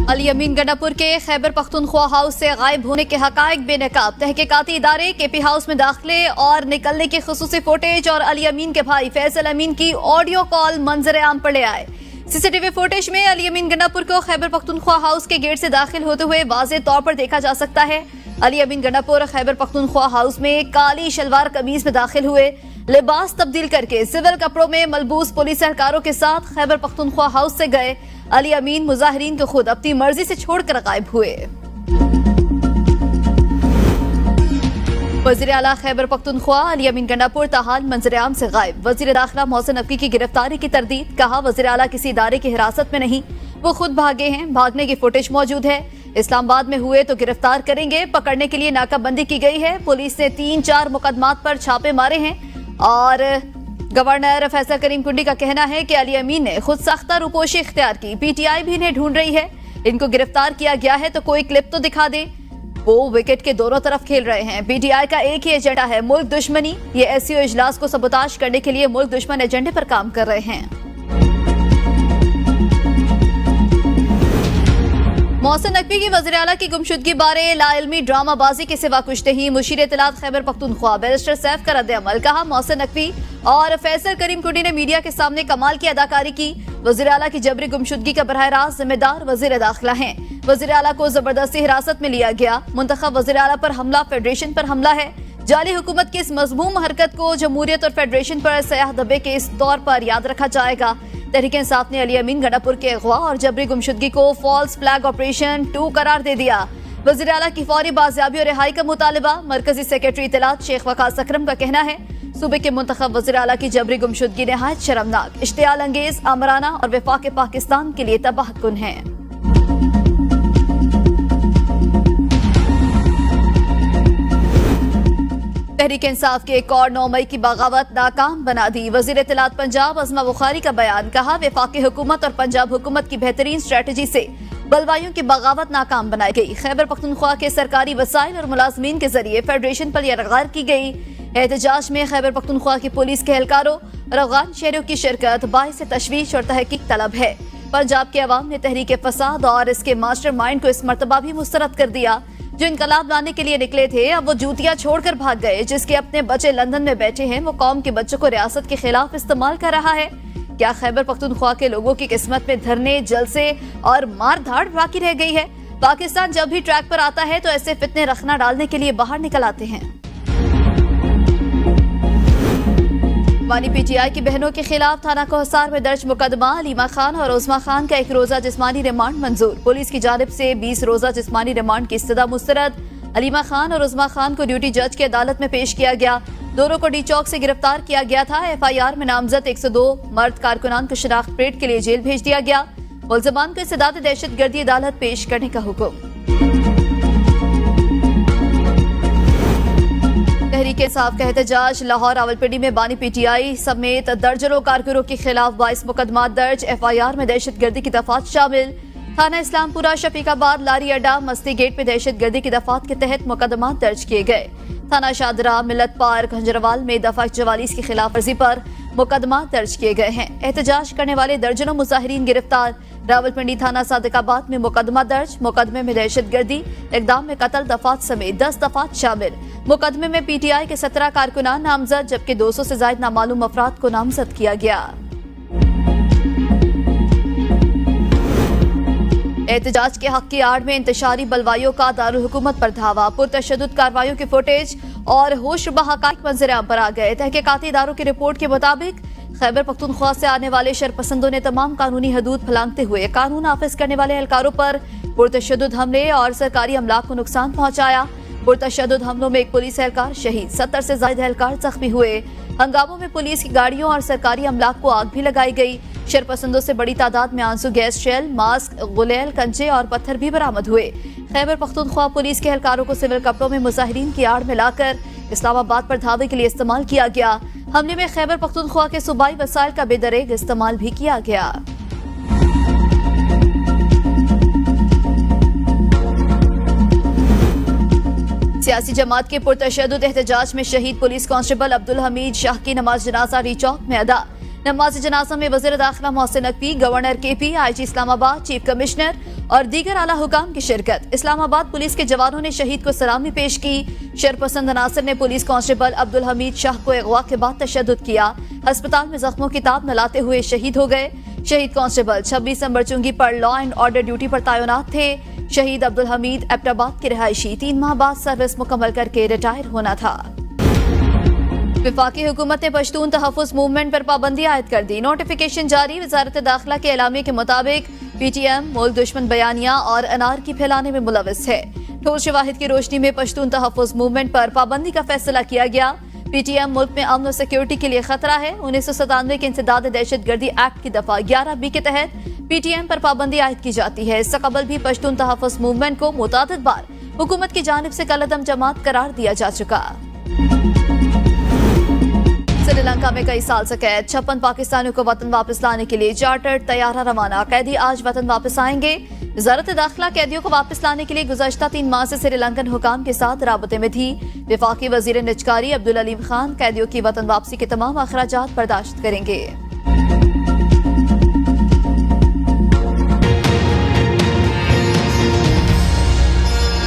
अली अमीन गंडापुर के खैबर पख्तूनख्वा हाउस से गायब होने के हकायक बेनकाब। तहकीकाती इदारे केपी हाउस में दाखिले और निकलने की खुसूसी फुटेज और अली अमीन के भाई फैसल अमीन की ऑडियो कॉल मंजर आम पर ले आए। सीसीटीवी फुटेज में अली अमीन गंडापुर को खैबर पख्तूनख्वा हाउस के गेट से दाखिल होते हुए वाज़ेह तौर पर देखा जा सकता है। अली अमीन गंडापुर खैबर पख्तूनख्वा हाउस में काली शलवार कमीज में दाखिल हुए। लिबास तब्दील करके सिविल कपड़ों में मलबूस पुलिस एहलकारों के साथ खैबर पख्तूनख्वा हाउस से गए। अली अमीन मुजाहिरीन को खुद अपनी मर्जी से छोड़कर गायब हुए। वज़ीर आला खैबर पख्तूनख्वा अली अमीन गंडापुर ताहाल मंजर-ए-आम से गायब। वज़ीर दाखिला मोहसिन नकवी की गिरफ्तारी की तरदीद। कहा, वज़ीर आला किसी इदारे की हिरासत में नहीं, वो खुद भागे हैं। भागने की फुटेज मौजूद है। इस्लामाबाद में हुए तो गिरफ्तार करेंगे। पकड़ने के लिए नाकाबंदी की गई है। पुलिस ने 3-4 मुकदमात पर छापे मारे हैं। और गवर्नर फैसल करीम कुंडी का कहना है कि अली अमीन ने खुद सख्ता रुपोशी इख्तियार की। पीटीआई भी इन्हें ढूंढ रही है। इनको गिरफ्तार किया गया है तो कोई क्लिप तो दिखा दे। वो विकेट के दोनों तरफ खेल रहे हैं। पीटीआई का एक ही एजेंडा है, मुल्क दुश्मनी। ये एससीओ इजलास को सबोताश करने के लिए मुल्क दुश्मन एजेंडे पर काम कर रहे हैं। मोहसिन नकवी की वज़ीर आला की गुमशुदगी बारे लाइल्मी ड्रामाबाजी के सिवा कुछ नहीं। मुशीर इत्तलात खैबर पख्तूनख्वा बैरिस्टर सैफ का रद्द-ए-अमल। कहा, मोहसिन नकवी और फैसल करीम कुंडी ने मीडिया के सामने कमाल की अदाकारी की। वज़ीर आला की जबरी गुमशुदगी का बरह रास्त जिम्मेदार वज़ीर दाखिला हैं। वज़ीर आला को जबरदस्ती हिरासत में लिया गया। मुंतखब वज़ीर आला पर हमला फेडरेशन पर हमला है। जाली हुकूमत की इस मज़मूम हरकत को जमहूरियत और फेडरेशन पर सयाह दबे के इस तौर पर याद रखा जाएगा। तहरीक इंसाफ ने अली अमीन गंडापुर के अगवा और जबरी गुमशुदगी को फॉल्स फ्लैग ऑपरेशन 2 करार दे दिया। वज़ीर आला की फौरी बाजियाबी और रिहाई का मुतालबा। मरकजी सेक्रेटरी इत्तलात शेख वकास अकरम का कहना है, सूबे के मुंतखब वज़ीर आला की जबरी गुमशुदगी नहायत शर्मनाक, इश्तियाल अंगेज, आमराना और वफाक पाकिस्तान के लिए तबाहकुन है। तहरीक इंसाफ के एक और 9 मई की बगावत नाकाम बना दी। वज़ीर इत्तलात पंजाब अज़मा बुखारी का बयान। कहा, वफाकी हुकूमत और पंजाब हुकूमत की बेहतरीन स्ट्रेटजी से बलवाइयों की बगावत नाकाम बनाई गई। खैबर पख्तूनख्वा के सरकारी वसाइल और मुलाजमीन के जरिए फेडरेशन पर यरगार की गई। एहतजाज में खैबर पख्तूनख्वा की पुलिस के एहलकारों और अफगान शहरियों की शिरकत बाइस तशवीश और तहकीक तलब है। पंजाब के अवाम ने तहरीक फसाद और इसके मास्टर माइंड को इस मरतबा भी मुस्तरद कर दिया। जो इनकलाब लाने के लिए निकले थे, अब वो जूतियां छोड़कर भाग गए। जिसके अपने बच्चे लंदन में बैठे हैं, वो कौम के बच्चों को रियासत के खिलाफ इस्तेमाल कर रहा है। क्या खैबर पख्तूनख्वा के लोगों की किस्मत में धरने, जलसे और मार धाड़ बाकी रह गई है? पाकिस्तान जब भी ट्रैक पर आता है तो ऐसे फितने रखना डालने के लिए बाहर निकल आते हैं। वानी पीटीआई की बहनों के खिलाफ थाना कोहसार में दर्ज मुकदमा। अलीमा खान और उस्मा खान का 1 रोजा जिस्मानी रिमांड मंजूर। पुलिस की जानिब से 20 रोजा जिस्मानी रिमांड की इस्तदा मुस्तरद। अलीमा खान और उस्मा खान को ड्यूटी जज की अदालत में पेश किया गया। दोनों को डी चौक से गिरफ्तार किया गया था। FIR में नामजद 102 मर्द कारकुनान को शनाख्त परेड के लिए जेल भेज दिया गया। मुल्ज़िमान को इस्तेदाद दहशतगर्दी अदालत पेश करने का हुक्म। तहरीक इंसाफ का एहतजाज। लाहौर रावलपिंडी में बानी पीटीआई समेत दर्जनों कारकुनों के खिलाफ 22 मुकदमात दर्ज। FIR में दहशतगर्दी की दफात शामिल। थाना इस्लामपुरा, शफीकाबाद, लारी अड्डा, मस्ती गेट में दहशतगर्दी की दफात के तहत मुकदमात दर्ज किए गए। थाना शादरा, मिलत पार्क, हंजरवाल में दफा 44 की खिलाफ वर्जी पर मुकदमात दर्ज किए गए हैं। एहतजाज करने वाले दर्जनों मुजाहिरीन गिरफ्तार। रावलपिंडी थाना सादिकाबाद में मुकदमा दर्ज। मुकदमे में दहशतगर्दी, इकदाम में कत्ल दफात समेत 10 दफात शामिल। मुकदमे में पीटीआई के 17 कारकुनान नामजद, जबकि 200 से ज्यादा नामालूम अफराद को नामजद किया गया। एहतजाज के हक की आड़ में इंतशारी बलवाइयों का दारुल हुकूमत पर धावा। पुरतशद्दुद कार्रवाइयों की फुटेज और होशरुबा हकाइक मंजर-ए-आम पर आ गए। तहकीकाती इदारों की रिपोर्ट के मुताबिक खैबर पख्तूनख्वा से आने वाले शरपसंदों ने तमाम कानूनी हदूद फलांगते हुए कानून नाफिज करने वाले एहलकारों पर पुरतशद्दुद हमले और सरकारी अमलाक को नुकसान पहुंचाया। पुरतशद्दुद हमलों में एक पुलिस एहलकार शहीद, 70 से ज्यादा एहलकार जख्मी हुए। हंगामों में पुलिस की गाड़ियों और सरकारी अमलाक को आग भी लगाई गई। शरपसंदों से बड़ी तादाद में आंसू गैस शेल, मास्क, गुलेल, कंचे और पत्थर भी बरामद हुए। खैबर पख्तूनख्वा पुलिस के एहलकारों को सिविल कपड़ों में मुजाहिरीन की आड़ में लाकर इस्लामाबाद पर धावे के लिए इस्तेमाल किया गया। हमले में खैबर पख्तूनख्वा के सूबाई वसाइल का बेदरेग इस्तेमाल भी किया गया। सियासी जमात के पुरतशद्दुद एहतजाज में शहीद पुलिस कांस्टेबल अब्दुल हमीद शाह की नमाज जनाजा री चौक में अदा। नमाज जनाजा में वज़ीर दाखिला Mohsin Naqvi, governor KP, IG Islamabad, chief commissioner और दीगर आला हुकाम की शिरकत। इस्लामाबाद पुलिस के जवानों ने शहीद को सलामी पेश की। शरपसंद अनासर ने पुलिस कांस्टेबल अब्दुल हमीद शाह को अगवा के बाद तशद्दुद किया। अस्पताल में जख्मों की ताब न लाते हुए शहीद हो गए। शहीद कांस्टेबल 26 नंबर चुंगी पर लॉ एंड ऑर्डर ड्यूटी पर तैनात थे। शहीद अब्दुल हमीद एबटाबाद के रिहायशी, 3 माह बाद सर्विस मुकम्मल करके रिटायर होना था। वफाकी हुकूमत ने पश्तून तहफ़्फ़ुज़ मूवमेंट पर पाबंदी आयद कर दी। नोटिफिकेशन जारी। वजारत दाखिला के एलामे के मुताबिक PTM मुल्क दुश्मन बयानिया और अनारकी फैलाने में मुलविस है। ठोस शवाहिद की रोशनी में पश्तून तहफ़्फ़ुज़ मूवमेंट पर पाबंदी का फैसला किया गया। PTM मुल्क में अमन और सिक्योरिटी के लिए खतरा है। 1997 के इंसदाद दहशतगर्दी एक्ट की दफा 11B के तहत PTM पर पाबंदी आयद की जाती है। इससे कबल भी पश्तून तहफ़्फ़ुज़ मूवमेंट को मुतादिद बार हुकूमत की जानिब से कलअदम जमात करार दिया जा चुका। श्रीलंका में कई साल से कैद 56 पाकिस्तानियों को वतन वापस लाने के लिए चार्टर्ड तैयारा रवाना। कैदी आज वतन वापस आएंगे। वजारत दाखिला कैदियों को वापस लाने के लिए गुज़श्ता 3 माह से श्रीलंकन हुकाम के साथ राबते में थी। वफाकी वजीर निजकारी अब्दुल अलीम खान कैदियों की वतन वापसी के तमाम अखराजात बर्दाश्त करेंगे।